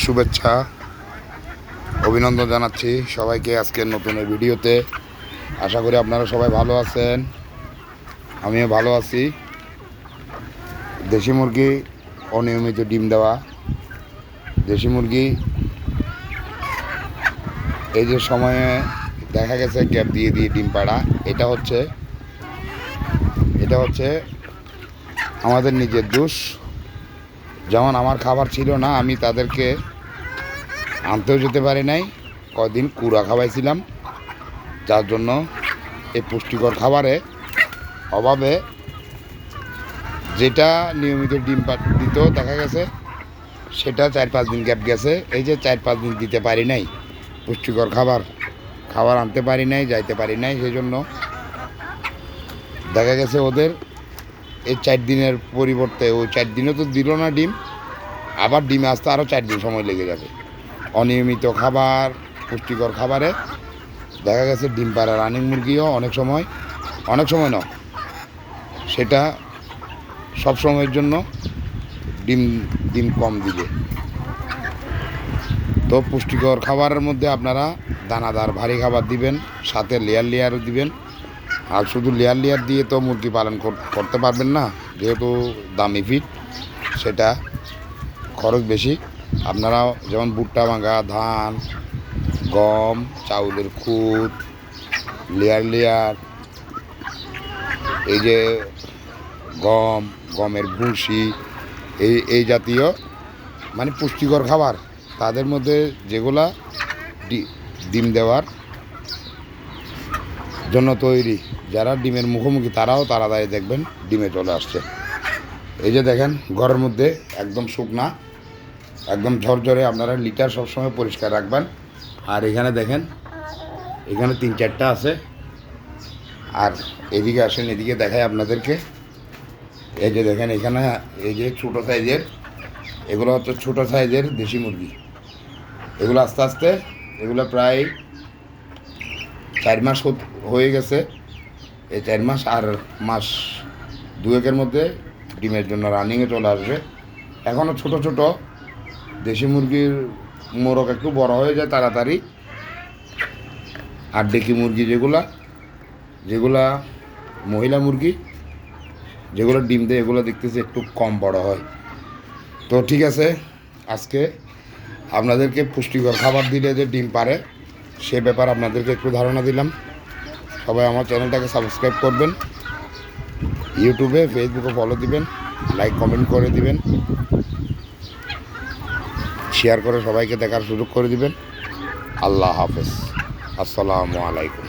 শুভেচ্ছা অভিনন্দন জানাচ্ছি সবাইকে আজকের নতুন এই ভিডিওতে। আশা করি আপনারা সবাই ভালো আছেন, আমিও ভালো আছি। দেশি মুরগি অনিয়মিত ডিম দেওয়া, দেশি মুরগি এই যে সময়ে দেখা গেছে গ্যাপ দিয়ে দিয়ে ডিম পাড়া, এটা হচ্ছে আমাদের নিজের দোষ। যেমন আমার খাবার ছিল না, আমি তাদেরকে আনতেও যেতে পারি নাই, কদিন কুড়া খাওয়াইছিলাম, যার জন্য এই পুষ্টিকর খাবারে অভাবে যেটা নিয়মিত ডিম দিত দেখা গেছে সেটা 4-5 দিন গ্যাপ গেছে। এই যে 4-5 দিন দিতে পারি নাই, পুষ্টিকর খাবার আনতে পারি নাই, যাইতে পারি নাই, সেই জন্য দেখা গেছে ওদের এই 4 দিনের পরিবর্তে ওই 4 দিনও তো দিল না ডিম, আবার ডিমে আসতে আরও 4 দিন সময় লেগে যাবে। অনিয়মিত খাবার, পুষ্টিকর খাবারে দেখা গেছে ডিম পাড়া রানিং মুরগিও অনেক সময় না, সেটা সব সময়ের জন্য ডিম কম দিবে। তো পুষ্টিকর খাবারের মধ্যে আপনারা দানাদার ভারী খাবার দিবেন, সাথে লেয়ারও দিবেন। আর শুধু লেয়ার দিয়ে তো মুরগি পালন করতে পারবেন না, যেহেতু দামি ফিড, সেটা খরচ বেশি। আপনারা যেমন ভুট্টা ভাঙা, ধান, গম, চাউলের খুদ, লেয়ার এই যে গমের ভুসি, এই জাতীয় মানে পুষ্টিকর খাবার তাদের মধ্যে যেগুলা ডিম দেওয়ার জন্য তৈরি, যারা ডিমের মুখোমুখি তারাও তাড়াতাড়ি দেখবেন ডিমে চলে আসছে। এই যে দেখেন ঘরের মধ্যে একদম শুকনা, একদম ঝরঝরে। আপনারা লিটার সবসময় পরিষ্কার রাখবেন। আর এখানে দেখেন, এখানে 3-4টা আছে। আর এদিকে আসেন, এদিকে দেখাই আপনাদেরকে। এই যে দেখেন এখানে এই যে ছোটো সাইজের, এগুলো হচ্ছে ছোটো সাইজের দেশি মুরগি। এগুলো আস্তে আস্তে এগুলো প্রায় 4 মাস হয়ে গেছে। এই 4 মাস আর মাস 2-1-এর মধ্যে ডিমের জন্য রানিংয়ে চলে আসবে। এখনও ছোট দেশি মুরগির মোরগ একটু বড় হয়ে যায় তাড়াতাড়ি। আর ডেকি মুরগি যেগুলা মহিলা মুরগি যেগুলো ডিম দেয়, এগুলো দেখতেছি একটু কম বড় হয়। তো ঠিক আছে, আজকে আপনাদেরকে পুষ্টিকর খাবার দিলে যে ডিম পারে সে ব্যাপার আপনাদেরকে একটু ধারণা দিলাম। সবাই আমার চ্যানেলটাকে সাবস্ক্রাইব করবেন, ইউটিউবে ফেসবুকে ফলো দিবেন, লাইক কমেন্ট করে দিবেন, শেয়ার করে সবাইকে দেখার সুযোগ করে দিবেন। আল্লাহ হাফেজ, আসসালামু আলাইকুম।